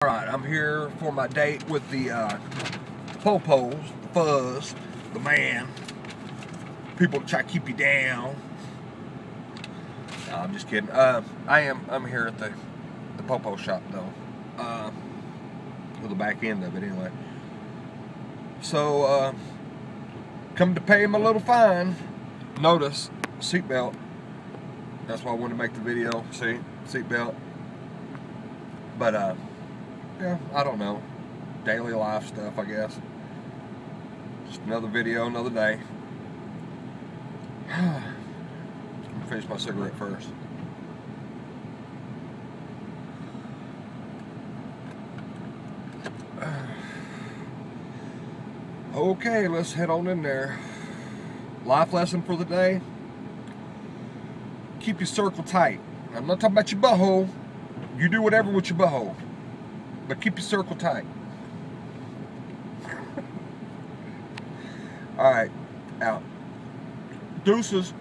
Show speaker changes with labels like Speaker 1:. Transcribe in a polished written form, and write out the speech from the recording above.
Speaker 1: Alright, I'm here for my date with the popos, the fuzz, the man. People try to keep you down. No, I'm just kidding. I'm here at the popo shop though. For the back end of it anyway. So come to pay him a little fine. Notice seatbelt. That's why I wanted to make the video. See, seatbelt. But yeah, I don't know. Daily life stuff, I guess. Just another video, another day. I'm gonna finish my cigarette first. Okay, let's head on in there. Life lesson for the day. Keep your circle tight. I'm not talking about your butthole. You do whatever with your butthole. But keep your circle tight. Alright, out. Deuces.